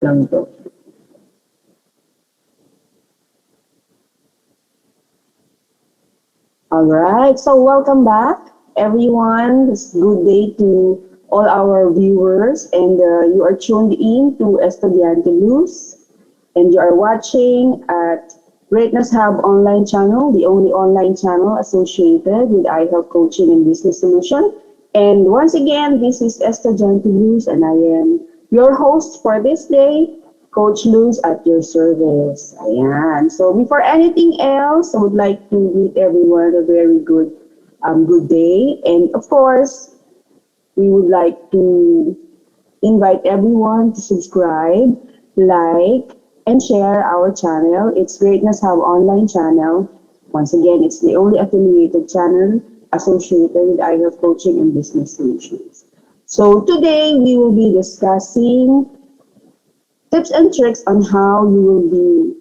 lang to. All right, so welcome back, everyone. It's good day to all our viewers, and you are tuned in to Estudiante Luz, and you are watching at Greatness Hub online channel, the only online channel associated with iHealth Coaching and Business Solution. And once again, this is Estudiante Luz, and I am your host for this day, Coach Luz at your service. Ayan. So before anything else, I would like to greet everyone a very good day. And of course, we would like to invite everyone to subscribe, like, and share our channel. It's Greatness Hub online channel. Once again, it's the only affiliated channel associated with iHealth Coaching and Business Solutions. So today we will be discussing tips and tricks on how you will be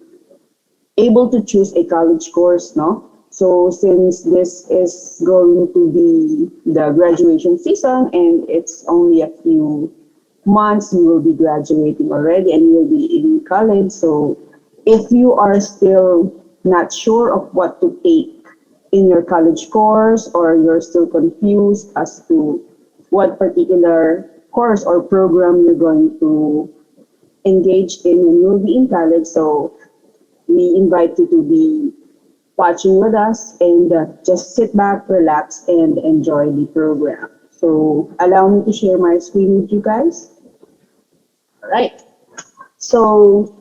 able to choose a college course, no? So since this is going to be the graduation season and it's only a few months, you will be graduating already and you'll be in college. So if you are still not sure of what to take in your college course or you're still confused as to what particular course or program you're going to engage in when you'll be in college, so we invite you to be watching with us and just sit back, relax, and enjoy the program. So allow me to share my screen with you guys. All right. So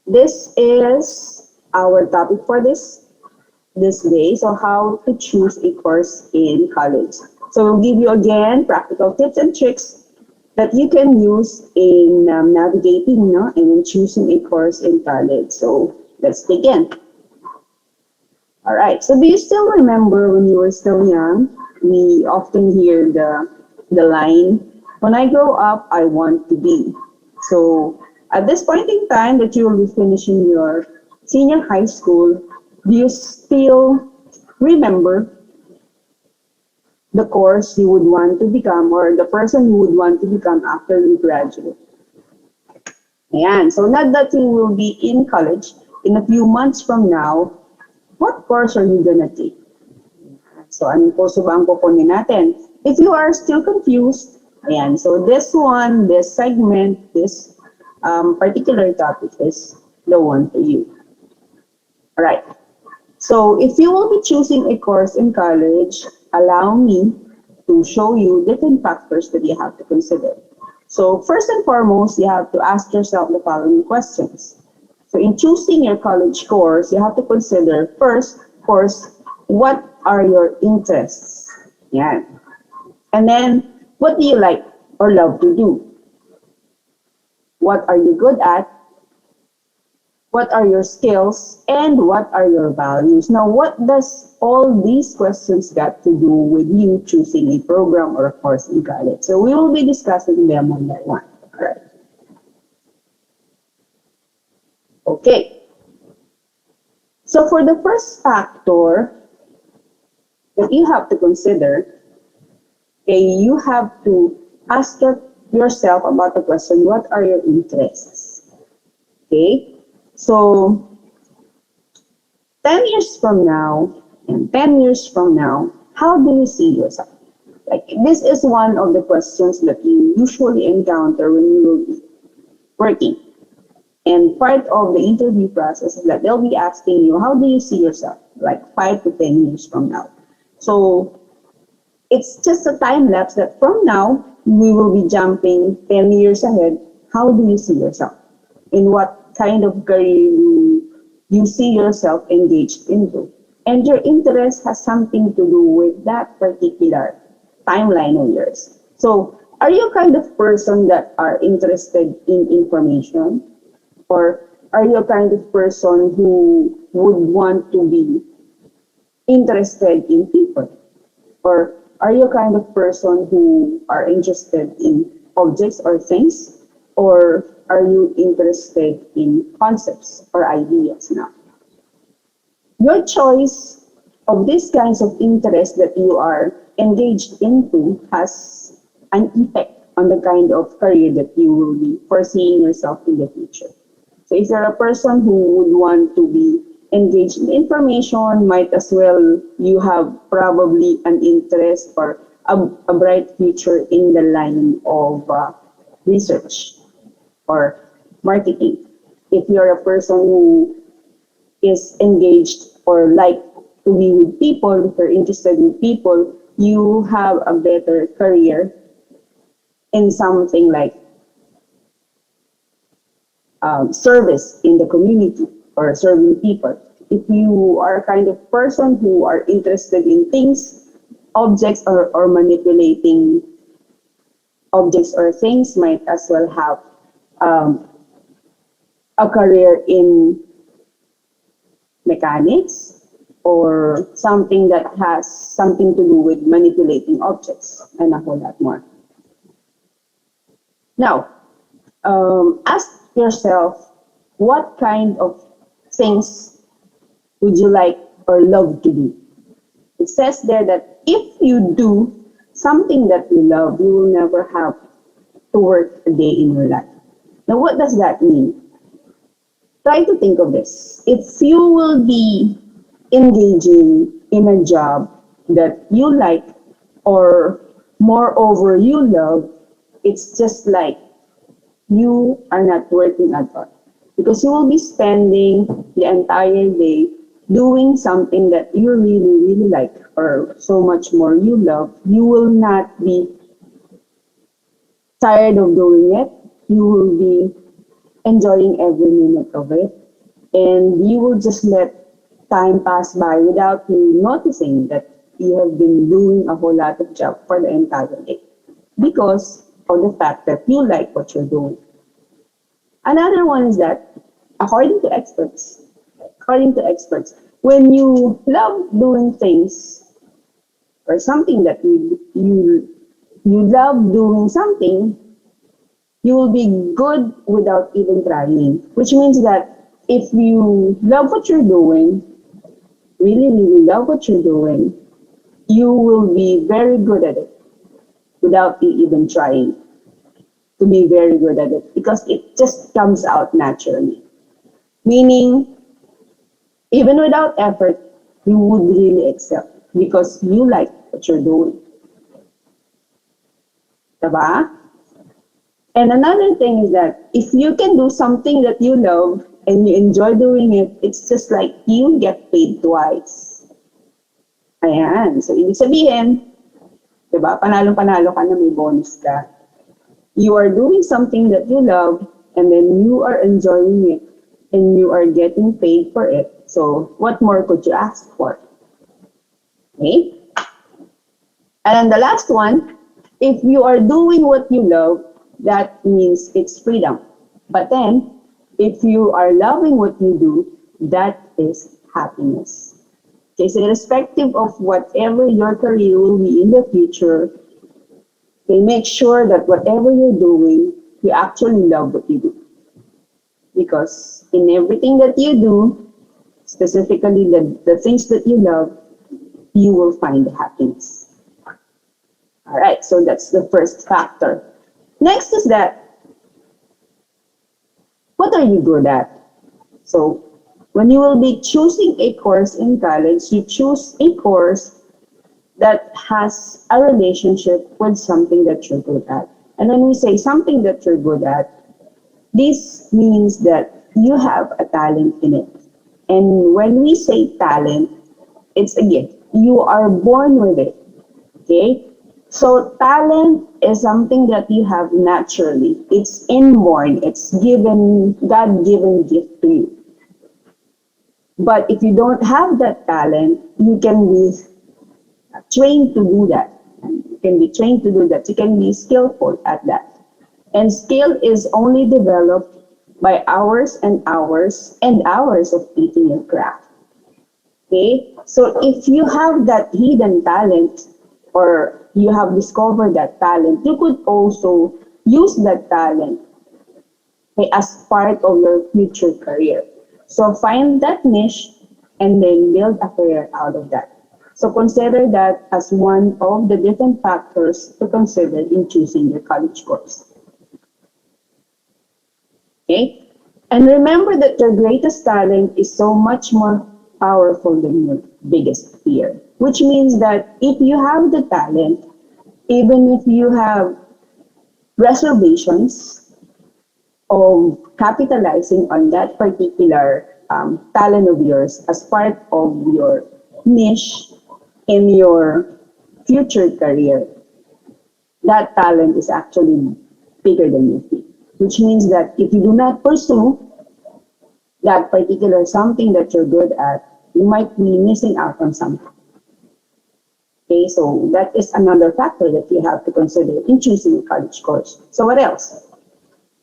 this is our topic for this day. So how to choose a course in college. So we'll give you again practical tips and tricks that you can use in navigating, no, and in choosing a course in college. So let's begin. All right. So do you still remember when you were still young? We often hear the line, "When I grow up, I want to be." So at this point in time that you will be finishing your senior high school, do you still remember the course you would want to become or the person you would want to become after you graduate? Ayan. So now that you will be in college in a few months from now, what course are you gonna take? So anong kurso ba ang kukunin natin? If you are still confused, ayan. So this one, this segment, this particular topic is the one for you. All right. So if you will be choosing a course in college, allow me to show you different factors that you have to consider. So first and foremost, you have to ask yourself the following questions. So in choosing your college course, you have to consider first, of course, what are your interests? Yeah. And then, what do you like or love to do? What are you good at? What are your skills and what are your values? Now, what does all these questions got to do with you choosing a program or a course in college? So we will be discussing them one by one. All right. Okay. So for the first factor that you have to consider, okay, you have to ask yourself about the question, what are your interests? Okay. So 10 years from now, and 10 years from now, how do you see yourself? Like, this is one of the questions that you usually encounter when you will be working. And part of the interview process is that they'll be asking you, how do you see yourself? Like 5 to 10 years from now. So it's just a time lapse that from now, we will be jumping 10 years ahead. How do you see yourself? In what kind of career you see yourself engaged into? And your interest has something to do with that particular timeline of yours. So are you kind of person that are interested in information? Or are you a kind of person who would want to be interested in people? Or are you a kind of person who are interested in objects or things? Or are you interested in concepts or ideas now? Your choice of these kinds of interests that you are engaged into has an effect on the kind of career that you will be foreseeing yourself in the future. So if you're a person who would want to be engaged in information, might as well you have probably an interest or a bright future in the line of research or marketing. If you're a person who is engaged or like to be with people, if you're interested in people, you have a better career in something like service in the community or serving people. If you are a kind of person who are interested in things, objects, or manipulating objects or things, might as well have um, a career in mechanics or something that has something to do with manipulating objects and a whole lot more. Now, ask yourself what kind of things would you like or love to do? It says there that if you do something that you love, you will never have to work a day in your life. Now, what does that mean? Try to think of this. If you will be engaging in a job that you like or moreover you love, it's just like you are not working at all. Because you will be spending the entire day doing something that you really, really like or so much more you love. You will not be tired of doing it. You will be enjoying every minute of it. And you will just let time pass by without you noticing that you have been doing a whole lot of job for the entire day because of the fact that you like what you're doing. Another one is that, according to experts, when you love doing things or something that you love doing something, you will be good without even trying. Which means that if you love what you're doing, really, really love what you're doing, you will be very good at it without you even trying to be very good at it because it just comes out naturally. Meaning, even without effort, you would really excel because you like what you're doing. Diba? And another thing is that if you can do something that you love and you enjoy doing it, it's just like you get paid twice. Ayan. So, ibig sabihin, diba, panalo-panalo ka na may bonus ka. You are doing something that you love and then you are enjoying it and you are getting paid for it. So, what more could you ask for? Okay? And then the last one, if you are doing what you love, that means it's freedom. But then, if you are loving what you do, that is happiness. Okay, so irrespective of whatever your career will be in the future, okay, make sure that whatever you're doing, you actually love what you do. Because in everything that you do, specifically the things that you love, you will find the happiness. All right, so that's the first factor. Next is that, what are you good at? So, when you will be choosing a course in college, you choose a course that has a relationship with something that you're good at. And when we say something that you're good at, this means that you have a talent in it. And when we say talent, it's a gift. You are born with it. Okay? So talent is something that you have naturally. It's inborn. It's given, God-given gift to you. But if you don't have that talent, you can be trained to do that. You can be trained to do that. You can be skillful at that. And skill is only developed by hours and hours and hours of eating your craft. Okay? So if you have that hidden talent or you have discovered that talent, you could also use that talent, okay, as part of your future career. So find that niche and then build a career out of that. So consider that as one of the different factors to consider in choosing your college course. Okay? And remember that your greatest talent is so much more powerful than your biggest fear, which means that if you have the talent, even if you have reservations of capitalizing on that particular talent of yours as part of your niche in your future career, that talent is actually bigger than you think. Which means that if you do not pursue that particular something that you're good at, you might be missing out on something. Okay, so that is another factor that you have to consider in choosing a college course. So what else?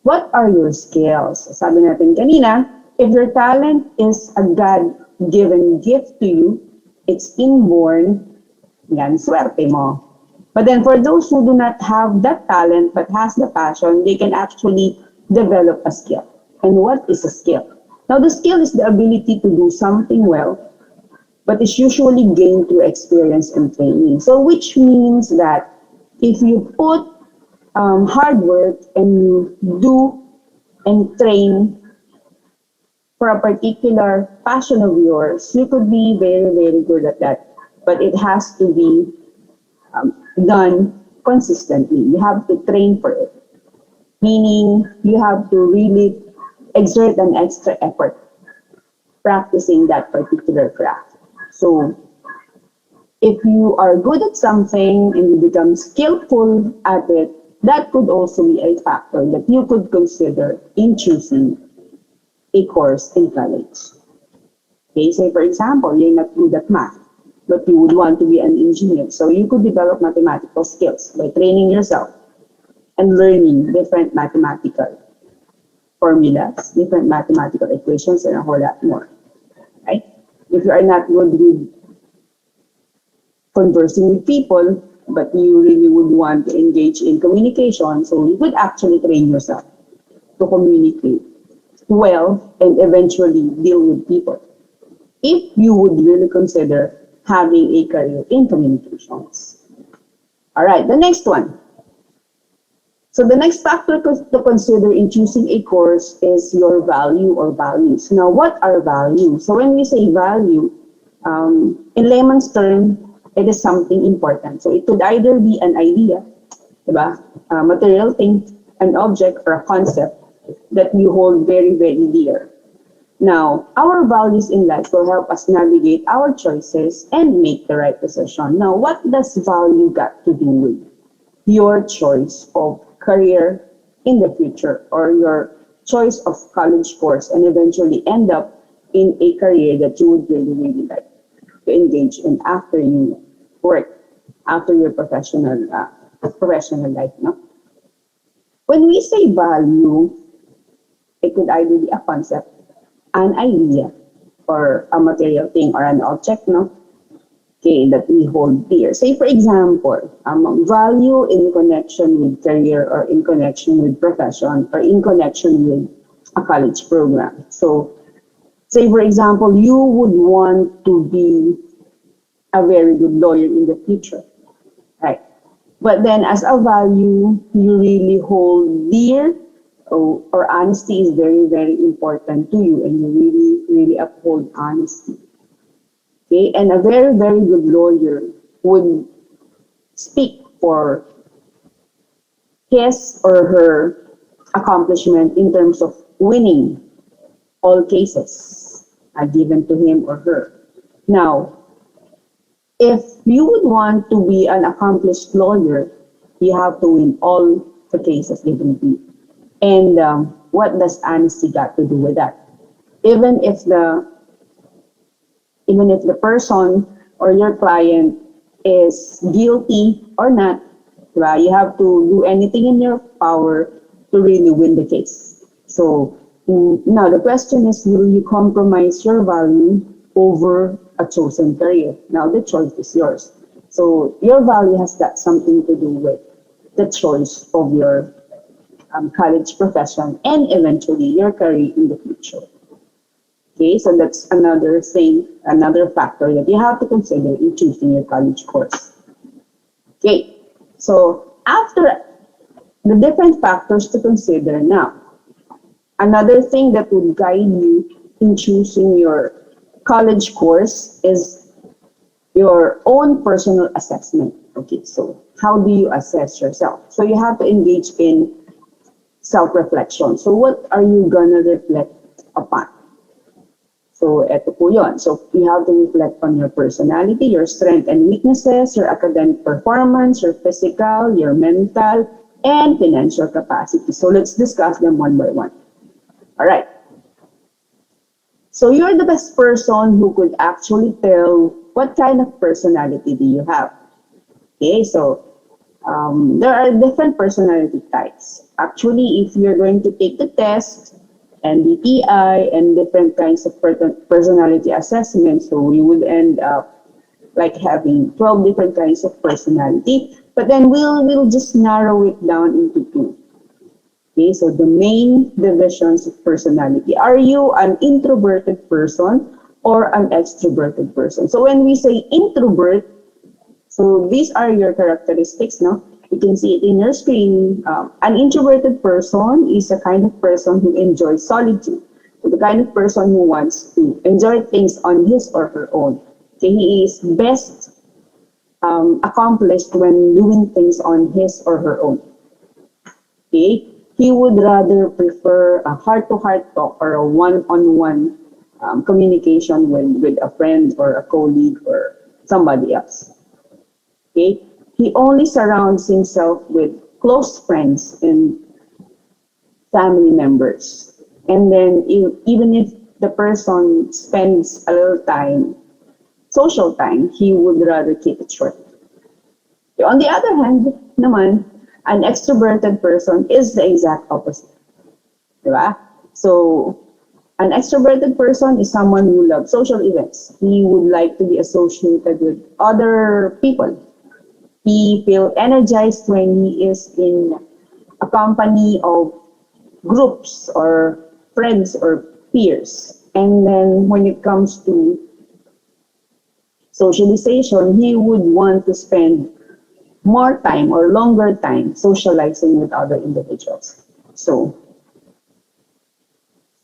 What are your skills? Sabi natin kanina, if your talent is a God-given gift to you, it's inborn, yan, swerte mo. But then for those who do not have that talent but has the passion, they can actually develop a skill. And what is a skill? Now the skill is the ability to do something well, but it's usually gained through experience and training. So which means that if you put hard work and you do and train for a particular passion of yours, you could be very, very good at that. But it has to be done consistently. You have to train for it, meaning you have to really exert an extra effort practicing that particular craft. So if you are good at something and you become skillful at it, that could also be a factor that you could consider in choosing a course in college. Okay, say for example, you're not good at math, but you would want to be an engineer. So you could develop mathematical skills by training yourself and learning different mathematical formulas, different mathematical equations, and a whole lot more. Right? If you are not good with conversing with people, but you really would want to engage in communication, so you could actually train yourself to communicate well and eventually deal with people. If you would really consider having a career in communications. All right, the next one. So the next factor to consider in choosing a course is your value or values. Now, what are values? So when we say value, in layman's term, it is something important. So it could either be an idea, diba? A material thing, an object, or a concept that you hold very, very dear. Now, our values in life will help us navigate our choices and make the right decision. Now, what does value got to do with your choice of career in the future or your choice of college course and eventually end up in a career that you would really, really like to engage in after you work, after your professional life, no? When we say value, it could either be a concept, an idea, or a material thing or an object, no? Okay, that we hold dear. Say, for example, value in connection with career or in connection with profession or in connection with a college program. So, say, for example, you would want to be a very good lawyer in the future, right? But then as a value, you really hold dear or honesty is very, very important to you and you really, really uphold honesty. Okay, and a very, very good lawyer would speak for his or her accomplishment in terms of winning all cases given to him or her. Now, if you would want to be an accomplished lawyer, you have to win all the cases given to you. And what does honesty got to do with that? Even if the person or your client is guilty or not, right, you have to do anything in your power to really win the case. So now the question is, will you compromise your value over a chosen career? Now the choice is yours. So your value has got something to do with the choice of your college profession and eventually your career in the future. Okay, so that's another thing, another factor that you have to consider in choosing your college course. Okay, so after the different factors to consider now, another thing that would guide you in choosing your college course is your own personal assessment. Okay, so how do you assess yourself? So you have to engage in self-reflection. So what are you gonna reflect upon? So eto po yun. So you have to reflect on your personality, your strengths and weaknesses, your academic performance, your physical, your mental, and financial capacity. So let's discuss them one by one. All right. So you're the best person who could actually tell what kind of personality do you have. Okay, so there are different personality types. Actually, if you're going to take the test, MBTI, and different kinds of personality assessments, so you would end up like having 12 different kinds of personality. But then we'll just narrow it down into two. Okay, so the main divisions of personality. Are you an introverted person or an extroverted person? So when we say introvert, so these are your characteristics, no? You can see it in your screen. An introverted person is a kind of person who enjoys solitude. So the kind of person who wants to enjoy things on his or her own. Okay, he is best accomplished when doing things on his or her own. Okay, he would rather prefer a heart-to-heart talk or a one-on-one communication with a friend or a colleague or somebody else. Okay, he only surrounds himself with close friends and family members. And then even if the person spends a little time, social time, he would rather keep it short. On the other hand, naman, an extroverted person is the exact opposite. Diba? So, an extroverted person is someone who loves social events. He would like to be associated with other people. He feels energized when he is in a company of groups or friends or peers. And then when it comes to socialization, he would want to spend more time or longer time socializing with other individuals. So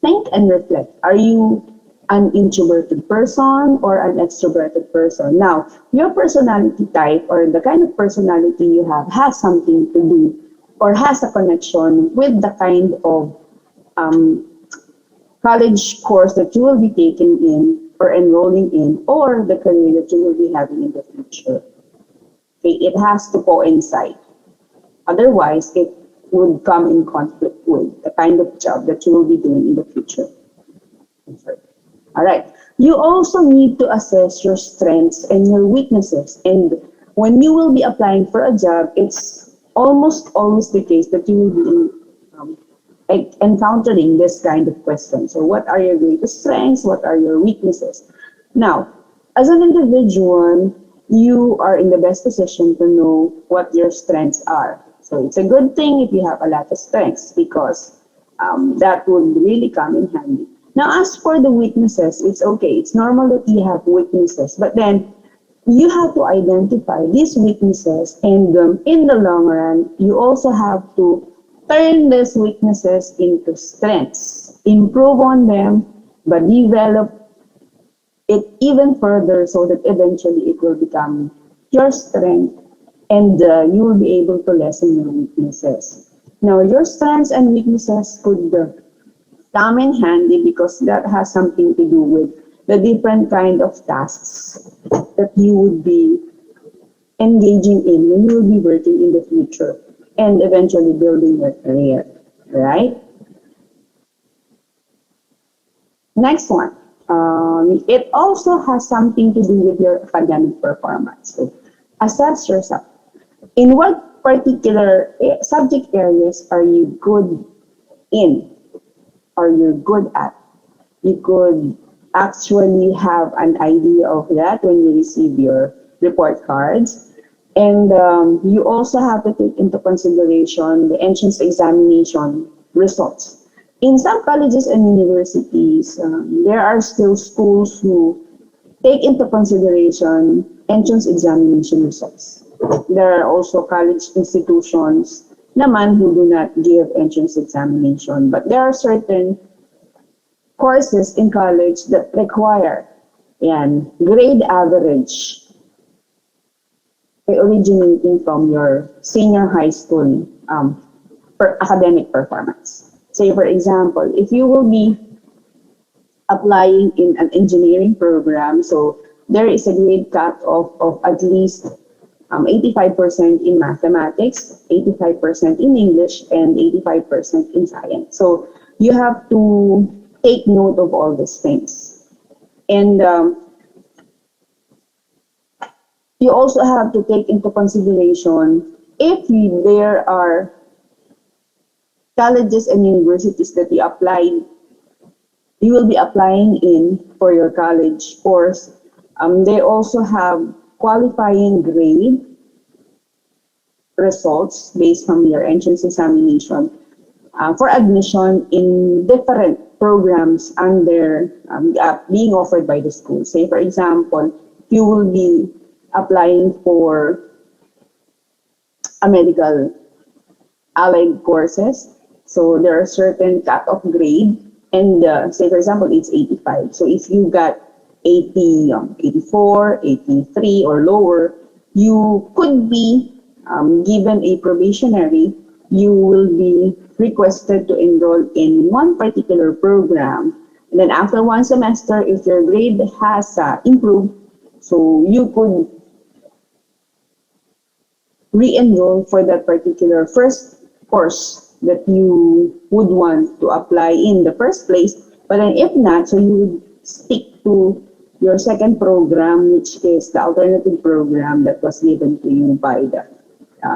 think and reflect. Are you an introverted person or an extroverted person? Now, your personality type or the kind of personality you have has something to do or has a connection with the kind of um, college course that you will be taking in or enrolling in or the career that you will be having in the future. Okay, it has to coincide. Otherwise, it would come in conflict with the kind of job that you will be doing in the future. All right. You also need to assess your strengths and your weaknesses. And when you will be applying for a job, it's almost always the case that you will be encountering this kind of question. So what are your greatest strengths? What are your weaknesses? Now, as an individual, you are in the best position to know what your strengths are. So it's a good thing if you have a lot of strengths because that would really come in handy. Now, as for the weaknesses, it's okay. It's normal that you have weaknesses, but then you have to identify these weaknesses, and in the long run, you also have to turn these weaknesses into strengths, improve on them, but develop it even further so that eventually it will become your strength and you will be able to lessen your weaknesses. Now, your strengths and weaknesses could come in handy because that has something to do with the different kind of tasks that you would be engaging in when you will be working in the future and eventually building your career, right? Next one. It also has something to do with your academic performance. So assess yourself. In what particular subject areas are you good in or you're good at? You could actually have an idea of that when you receive your report cards. And you also have to take into consideration the entrance examination results. In some colleges and universities, there are still schools who take into consideration entrance examination results. There are also college institutions naman who do not give entrance examination, but there are certain courses in college that require grade average originating from your senior high school academic performance. Say, for example, if you will be applying in an engineering program, so there is a grade cut of at least 85% in mathematics, 85% in English, and 85% in science. So you have to take note of all these things. And you also have to take into consideration if there are colleges and universities that you will be applying in for your college course. They also have qualifying grade results based from your entrance examination for admission in different programs under being offered by the school. Say, for example, you will be applying for a medical allied courses. So there are certain cut-off grade, and say, for example, it's 85. So if you got 80, 84, 83 or lower, you could be given a probationary. You will be requested to enroll in one particular program. And then after one semester, if your grade has improved, so you could re-enroll for that particular first course that you would want to apply in the first place. But then if not, so you would stick to your second program, which is the alternative program that was given to you by the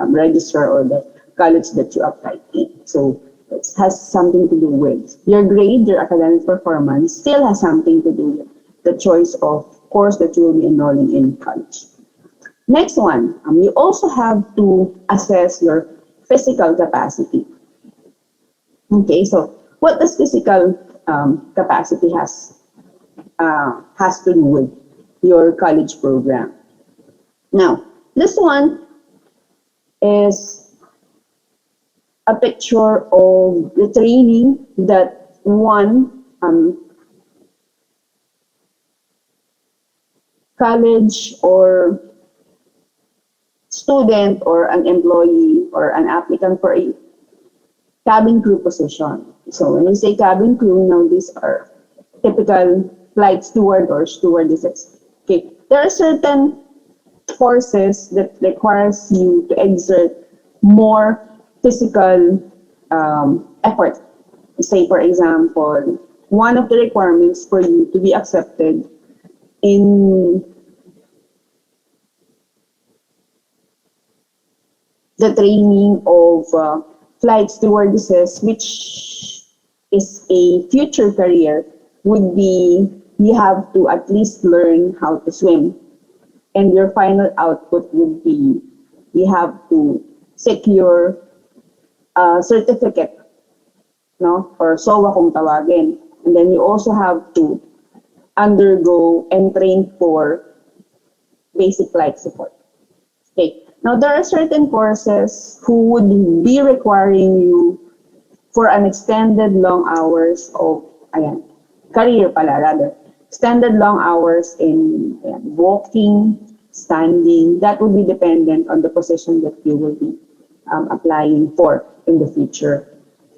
registrar or the college that you applied in. So it has something to do with your grade, your academic performance, still has something to do with the choice of course that you will be enrolling in college. Next one, you also have to assess your physical capacity. Okay, so what does physical capacity has to do with your college program? Now, this one is a picture of the training that one college or student or an employee or an applicant for a cabin crew position. So when we say cabin crew, now these are typical flight steward or stewardesses. Okay, there are certain courses that requires you to exert more physical effort. Say, for example, one of the requirements for you to be accepted in the training of flight stewardesses, which is a future career, would be you have to at least learn how to swim. And your final output would be you have to secure a certificate, no? Or SOA kung tawagin. And then you also have to undergo and train for basic flight support. Okay. Now, there are certain courses who would be requiring you for an extended long hours of, career pala rather, extended long hours in walking, standing. That would be dependent on the position that you will be applying for in the future.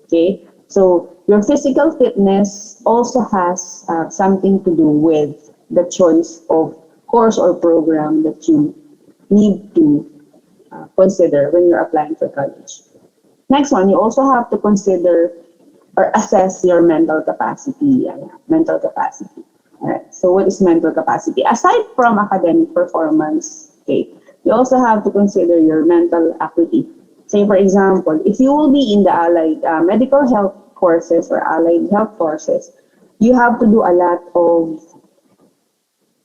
Okay, so your physical fitness also has something to do with the choice of course or program that you need to consider when you're applying for college. Next one, you also have to consider or assess your mental capacity. Mental capacity. All right. So what is mental capacity? Aside from academic performance, okay, you also have to consider your mental acuity. Say, for example, if you will be in the allied medical health courses or allied health courses, you have to do a lot of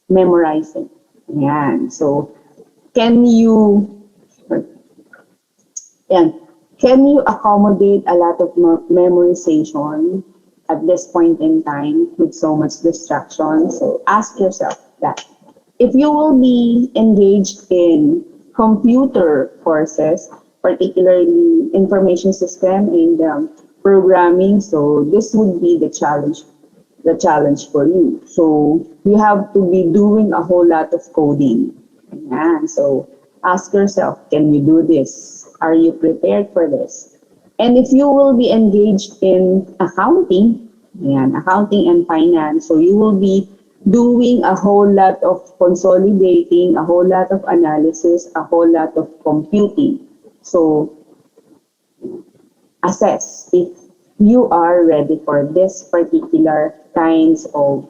memorizing. So, can you accommodate a lot of memorization at this point in time with so much distraction. So ask yourself that if you will be engaged in computer courses, particularly information system and programming, so this would be the challenge for you. So you have to be doing a whole lot of coding. And so ask yourself, can you do this? Are you prepared for this? And if you will be engaged in accounting and finance, so you will be doing a whole lot of consolidating, a whole lot of analysis, a whole lot of computing. So assess if you are ready for this particular kinds of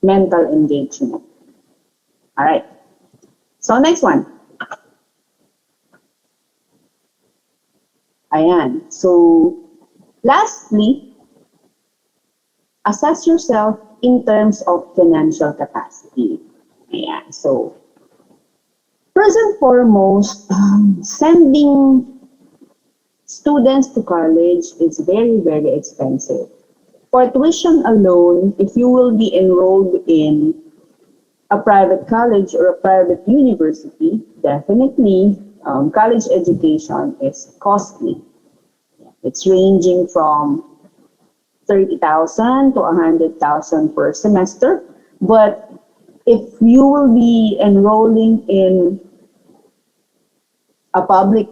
mental engagement. All right. So next one. Ayan. So lastly, assess yourself in terms of financial capacity. Ayan. So first and foremost, sending students to college is very, very expensive. For tuition alone, if you will be enrolled in a private college or a private university, definitely college education is costly. It's ranging from 30,000 to 100,000 per semester. But if you will be enrolling in a public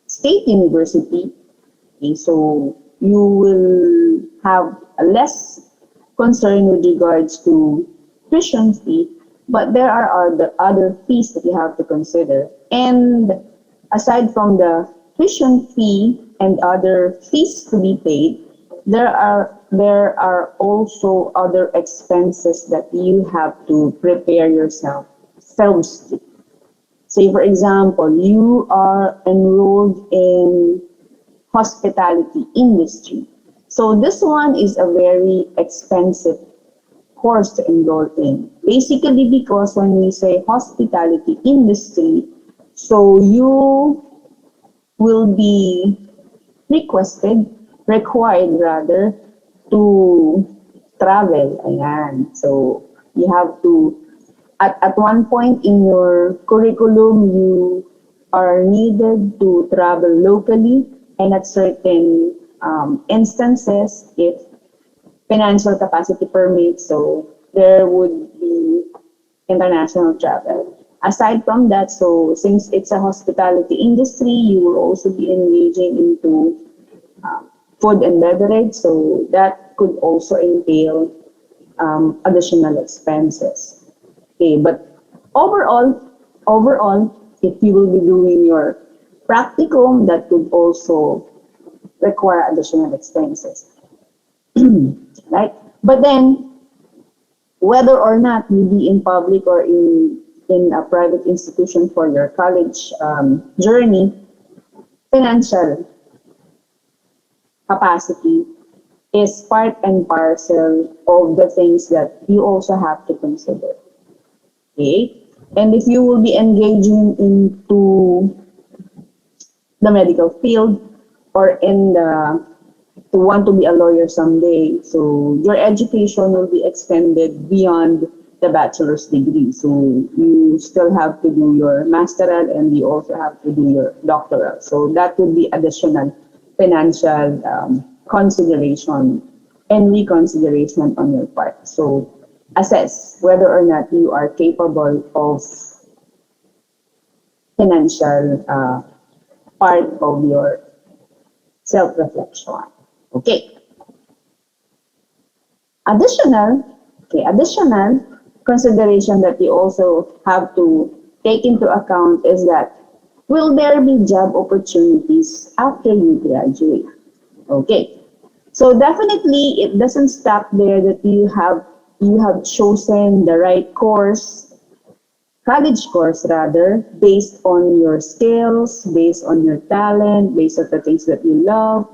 state university, okay, so you will have a less concern with regards to tuition fee, but there are other fees that you have to consider. And aside from the tuition fee and other fees to be paid, there are also other expenses that you have to prepare yourselves to. Say for example, you are enrolled in hospitality industry. So this one is a very expensive course to enroll in. Basically because when we say hospitality industry, so you will be required rather, to travel. Ayan. So you have to, at one point in your curriculum, you are needed to travel locally, and at certain instances, if financial capacity permits, so there would be international travel. Aside from that, so since it's a hospitality industry, you will also be engaging into food and beverage, so that could also entail additional expenses. Okay, but overall, if you will be doing your practicum, that could also require additional expenses, right? But then, whether or not you be in public or in a private institution for your college journey, financial capacity is part and parcel of the things that you also have to consider. Okay? And if you will be engaging into the medical field or in the to want to be a lawyer someday, so your education will be extended beyond the bachelor's degree. So you still have to do your masteral and you also have to do your doctoral. So that would be additional financial consideration and reconsideration on your part. So assess whether or not you are capable of financial part of your self-reflection. Okay. Additional consideration that you also have to take into account is that will there be job opportunities after you graduate? Okay. So definitely it doesn't stop there that you have chosen the right college course rather, based on your skills, based on your talent, based on the things that you love,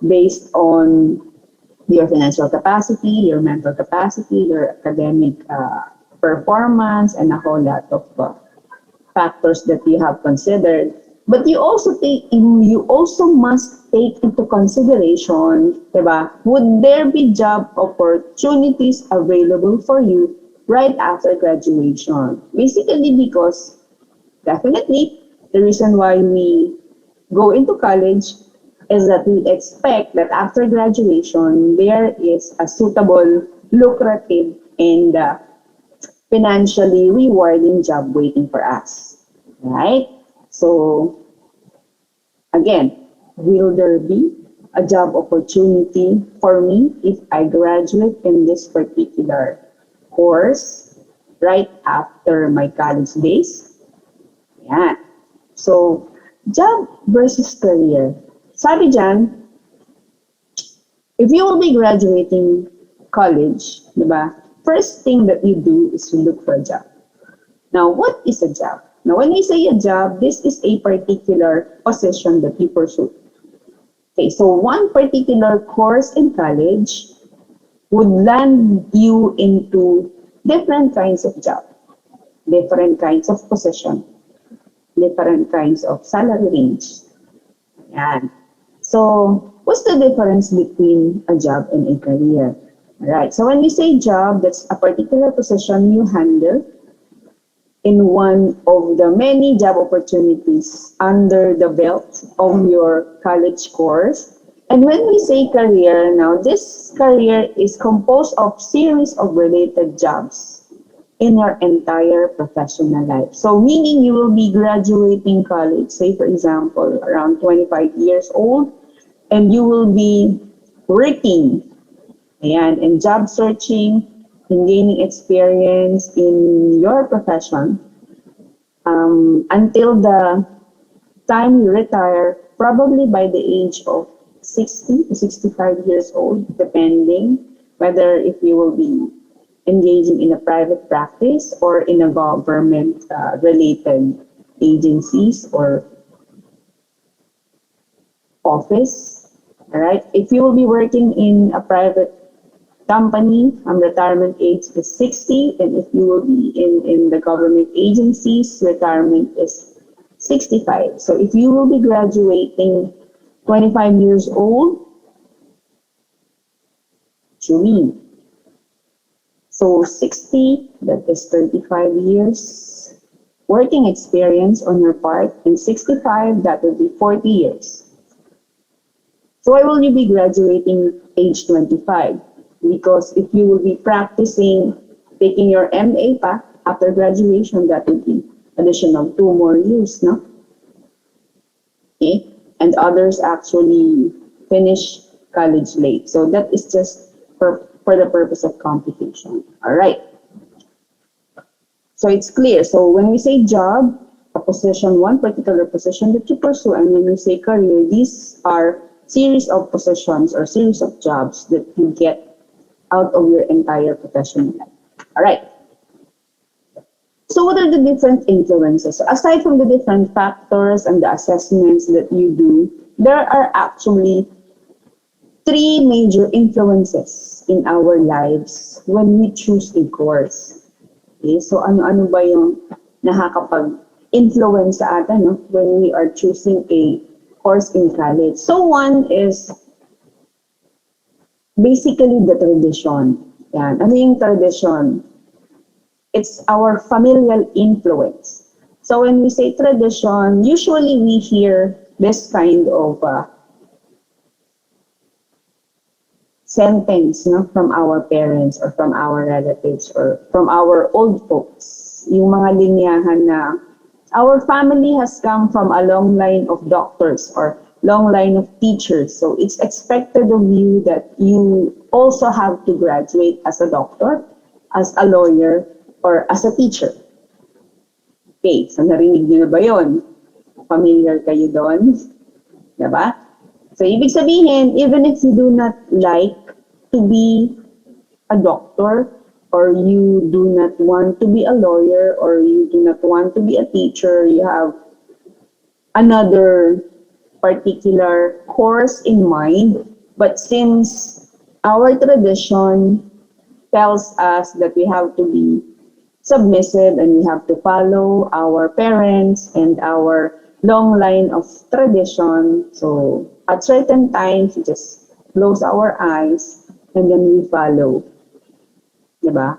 based on your financial capacity, your mental capacity, your academic performance, and a whole lot of factors that you have considered. But you also must take into consideration, diba? Would there be job opportunities available for you right after graduation? Basically because definitely the reason why we go into college is that we expect that after graduation there is a suitable, lucrative, and financially rewarding job waiting for us, right? So again, will there be a job opportunity for me if I graduate in this particular course right after my college days? Yeah. So, job versus career. Sabi dyan, if you will be graduating college, di ba, first thing that you do is to look for a job. Now, what is a job? Now, when we say a job, this is a particular position that you pursue. Okay, so one particular course in college would land you into different kinds of job, different kinds of position, different kinds of salary range. Yan. So, what's the difference between a job and a career? Alright, so when we say job, that's a particular position you handle in one of the many job opportunities under the belt of your college course. And when we say career, now this career is composed of series of related jobs in your entire professional life. So meaning you will be graduating college, say for example, around 25 years old, and you will be working, ayan, and job searching, and gaining experience in your profession until the time you retire, probably by the age of 60 to 65 years old, depending whether if you will be engaging in a private practice or in a government related agencies or office. All right. If you will be working in a private company, retirement age is 60, and if you will be in the government agencies, retirement is 65. So if you will be graduating 25 years old, June. So 60, that is 35 years working experience on your part, and 65, that would be 40 years. So why will you be graduating age 25? Because if you will be practicing taking your MA pa after graduation, that would be additional 2 more years, no? Okay? And others actually finish college late. So that is just for the purpose of computation. All right. So it's clear. So when we say job, a position, one particular position that you pursue, and when we say career, these are series of positions or series of jobs that you get out of your entire professional life. All right. So what are the different influences? So aside from the different factors and the assessments that you do, there are actually three major influences in our lives when we choose a course. Okay, so ano-ano ba yung nakakapag-influence sa atin, no, when we are choosing a course in college? So one is basically the tradition. Yan. Ano yung tradition? It's our familial influence. So when we say tradition, usually we hear this kind of sentence, no, from our parents or from our relatives or from our old folks. Yung mga linyahan na our family has come from a long line of doctors or long line of teachers. So it's expected of you that you also have to graduate as a doctor, as a lawyer, or as a teacher. Okay, so narinig niyo na ba yun? Familiar kayo doon? Diba? So, ibig sabihin, even if you do not like to be a doctor, or you do not want to be a lawyer, or you do not want to be a teacher, you have another particular course in mind. But since our tradition tells us that we have to be submissive and we have to follow our parents and our long line of tradition. So at certain times, we just close our eyes and then we follow, di ba?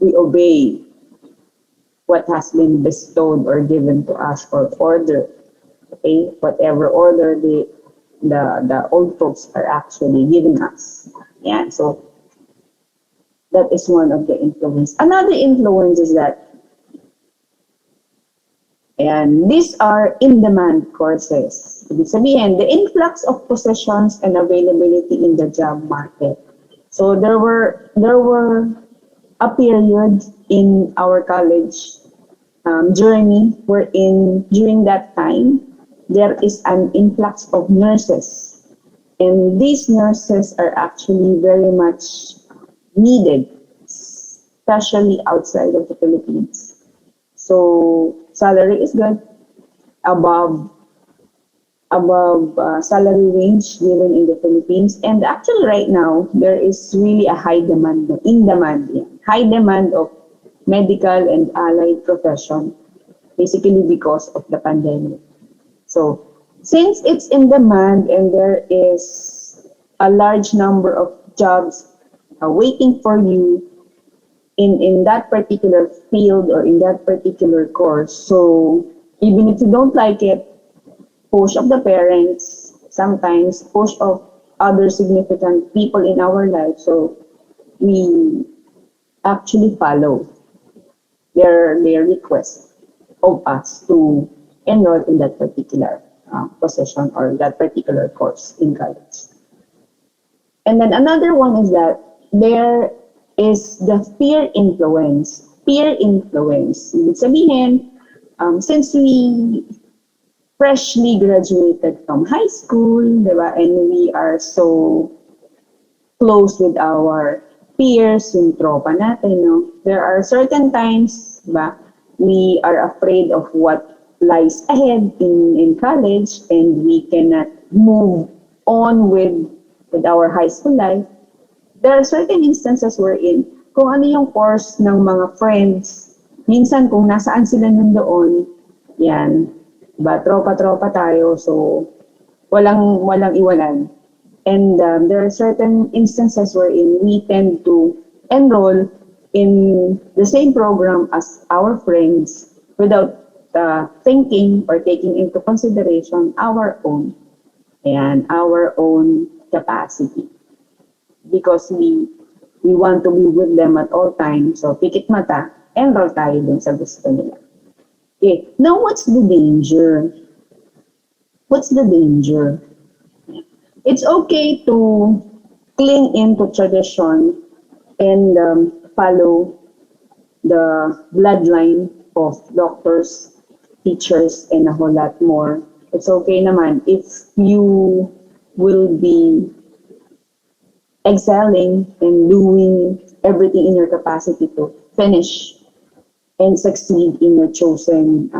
We obey what has been bestowed or given to us or order. Okay, whatever order the old folks are actually giving us. Yeah, so that is one of the influence. Another influence is that, and these are in-demand courses. Ibig sabihin, the influx of positions and availability in the job market. So there were a period in our college journey wherein during that time there is an influx of nurses, and these nurses are actually very much needed, especially outside of the Philippines. So salary is good, above salary range given in the Philippines. And actually right now, there is really a high demand, in demand, yeah, high demand of medical and allied profession, basically because of the pandemic. So since it's in demand and there is a large number of jobs waiting for you in that particular field or in that particular course, so even if you don't like it, push of the parents, sometimes push of other significant people in our life. So we actually follow their request of us to enroll in that particular position or that particular course in college. And then another one is that there is the peer influence. Peer influence. Ibig sabihin, since we freshly graduated from high school, di ba? And we are so close with our peers, yung tropa natin, no? There are certain times, di ba? We are afraid of what lies ahead in college and we cannot move on with our high school life. There are certain instances wherein kung ano yung course ng mga friends, minsan kung nasaan sila nandoon, yan, diba, tropa-tropa tayo, so walang iwanan. And there are certain instances wherein we tend to enroll in the same program as our friends without thinking or taking into consideration our own and our own capacity, because we want to be with them at all times. So pikit mata, enroll tayo dun sa gusto nila. Okay, now what's the danger? What's the danger? It's okay to cling into tradition and follow the bloodline of doctors, teachers, and a whole lot more. It's okay naman if you will be excelling and doing everything in your capacity to finish and succeed in your chosen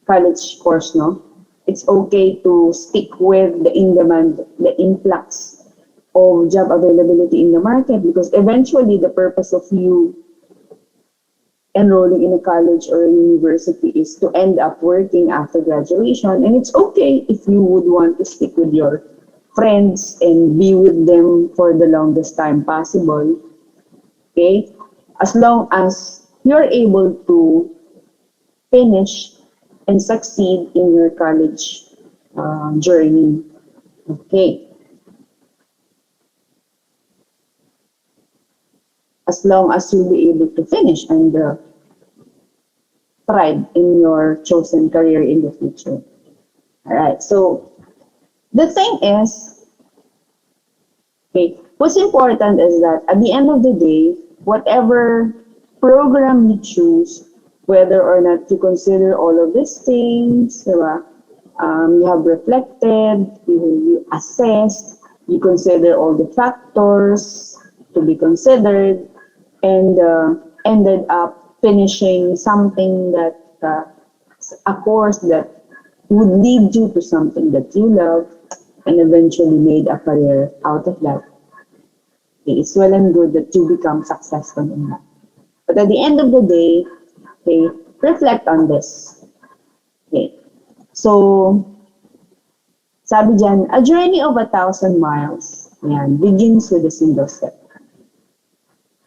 college course, no? It's okay to stick with the in-demand, the influx of job availability in the market, because eventually the purpose of you enrolling in a college or a university is to end up working after graduation. And it's okay if you would want to stick with your friends and be with them for the longest time possible. Okay? As long as you're able to finish and succeed in your college journey. Okay. As long as you'll be able to finish and thrive in your chosen career in the future. All right. So the thing is, okay, what's important is that at the end of the day, whatever program you choose, whether or not you consider all of these things, diba? You have reflected, you assessed, you consider all the factors to be considered, and ended up finishing something that, a course that would lead you to something that you love, and eventually made a career out of that. Okay, it's well and good that you become successful in that. But at the end of the day, okay, reflect on this. Okay, So, sabi dyan, a journey of 1,000 miles, yan, begins with a single step.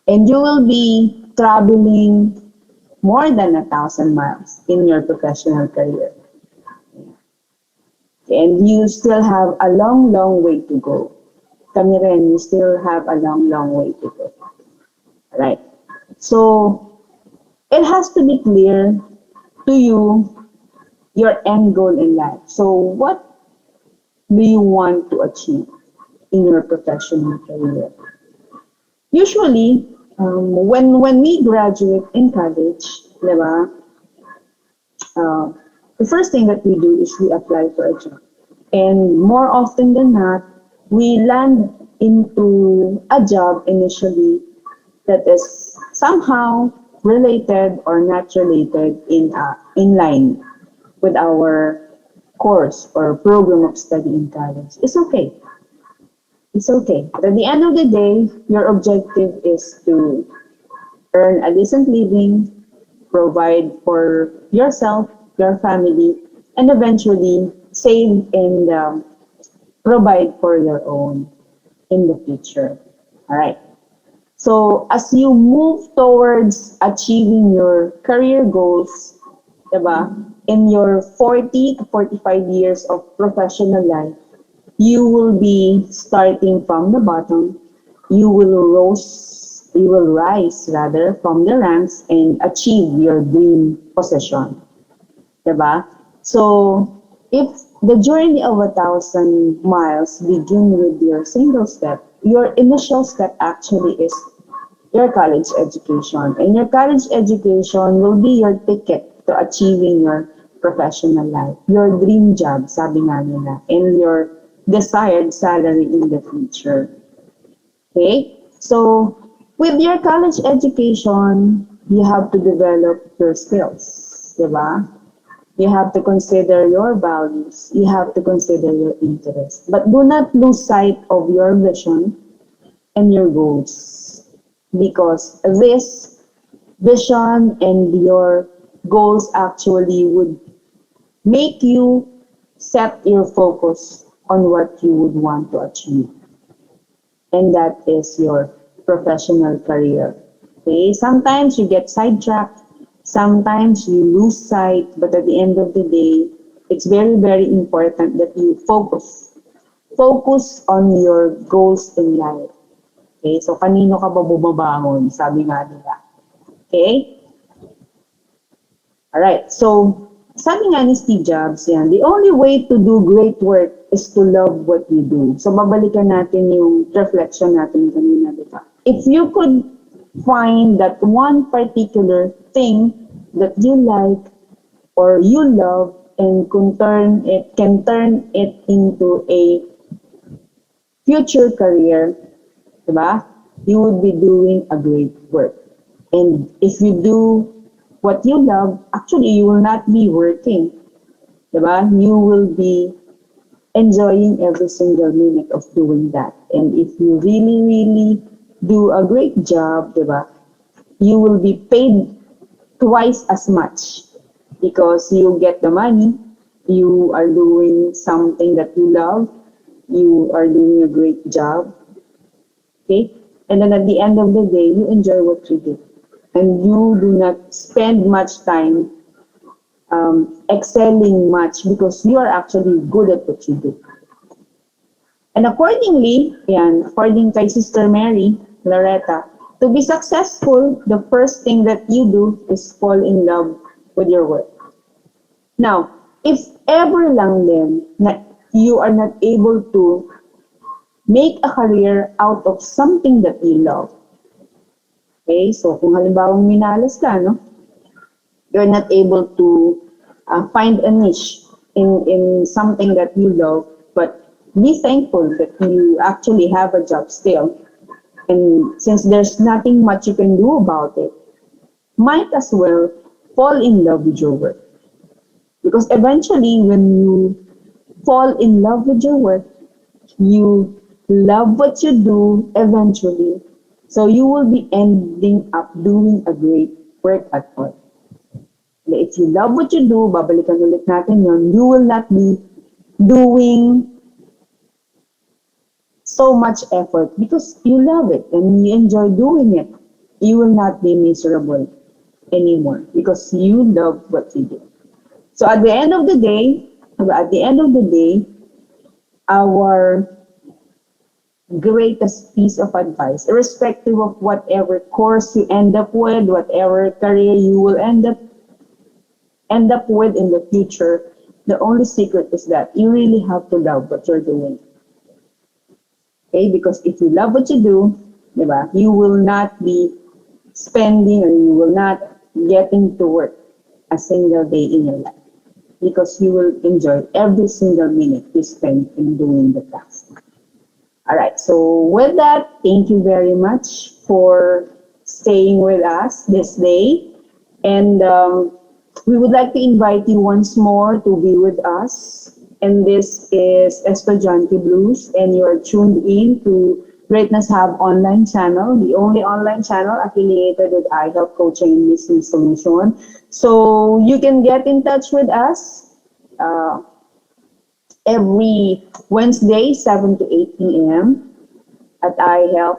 And you will be traveling more than 1,000 miles in your professional career. And you still have a long, long way to go. Kami rin, you still have a long, long way to go. Right? So, it has to be clear to you your end goal in life. So, what do you want to achieve in your professional career? Usually, when we graduate in college, di ba, uh, the first thing that we do is we apply for a job. And more often than not, we land into a job initially that is somehow related or not related in line with our course or program of study in college. It's okay. It's okay. But at the end of the day, your objective is to earn a decent living, provide for yourself, your family, and eventually save and provide for your own in the future. All right. So as you move towards achieving your career goals, diba, in your 40 to 45 years of professional life, you will be starting from the bottom. You will rise rather from the ranks and achieve your dream position. Diba? So, if the journey of 1,000 miles begin with your single step, your initial step actually is your college education. And your college education will be your ticket to achieving your professional life, your dream job, sabi nga nila, and your desired salary in the future. Okay? So, with your college education, you have to develop your skills, di ba? You have to consider your values. You have to consider your interests. But do not lose sight of your vision and your goals. Because this vision and your goals actually would make you set your focus on what you would want to achieve. And that is your professional career. Okay? Sometimes you get sidetracked, sometimes you lose sight, but at the end of the day, it's very, very important that you focus. Focus on your goals in life. Okay? So, kanino ka ba bumabangon? Sabi nga nila. Okay? Alright. So, sabi nga ni Steve Jobs, yan, the only way to do great work is to love what you do. So, babalikan natin yung reflection natin kanina, di ba? If you could find that one particular thing that you like or you love and can turn it into a future career, diba? You would be doing a great work. And if you do what you love, actually you will not be working, diba? You will be enjoying every single minute of doing that. And if you really, really do a great job, diba? You will be paid twice as much because you get the money, you are doing something that you love, you are doing a great job, okay? And then at the end of the day, you enjoy what you do. And you do not spend much time excelling much because you are actually good at what you do. And accordingly, yan, according kay Sister Mary Loretta, to be successful, the first thing that you do is fall in love with your work. Now, if ever lang din na you are not able to make a career out of something that you love, okay, so kung halimbawa minalas ka, no, you're not able to find a niche in something that you love, but be thankful that you actually have a job still. And since there's nothing much you can do about it, might as well fall in love with your work. Because eventually, when you fall in love with your work, you love what you do eventually. So you will be ending up doing a great work at all. If you love what you do, babalikan ulit natin yon, you will not be doing so much effort because you love it and you enjoy doing it. You will not be miserable anymore because you love what you do. So at the end of the day, our greatest piece of advice, irrespective of whatever course you end up with, whatever career you will end up with in the future, the only secret is that you really have to love what you're doing. Okay? Because if you love what you do, diba, you will not be spending or you will not getting to work a single day in your life because you will enjoy every single minute you spend in doing the task. All right, so with that, thank you very much for staying with us this day. And we would like to invite you once more to be with us. And this is Estudiante Blues, and you are tuned in to Greatness Hub online channel, the only online channel affiliated with iHelp Coaching and Business Solution. So you can get in touch with us uh, every Wednesday, 7 to 8 p.m. at iHelp,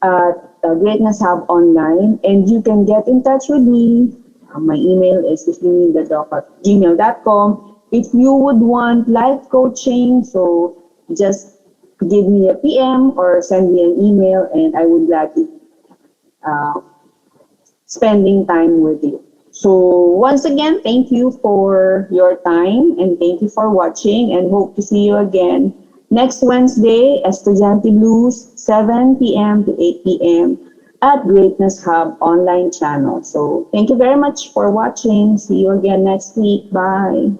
at Greatness Hub Online. And you can get in touch with me. My email is iflindadoc@gmail.com. If you would want life coaching, so just give me a PM or send me an email, and I would gladly uh, spending time with you. So once again, thank you for your time and thank you for watching and hope to see you again next Wednesday, Estudiante Blues, 7 p.m. to 8 p.m. at Greatness Hub online channel. So thank you very much for watching. See you again next week. Bye.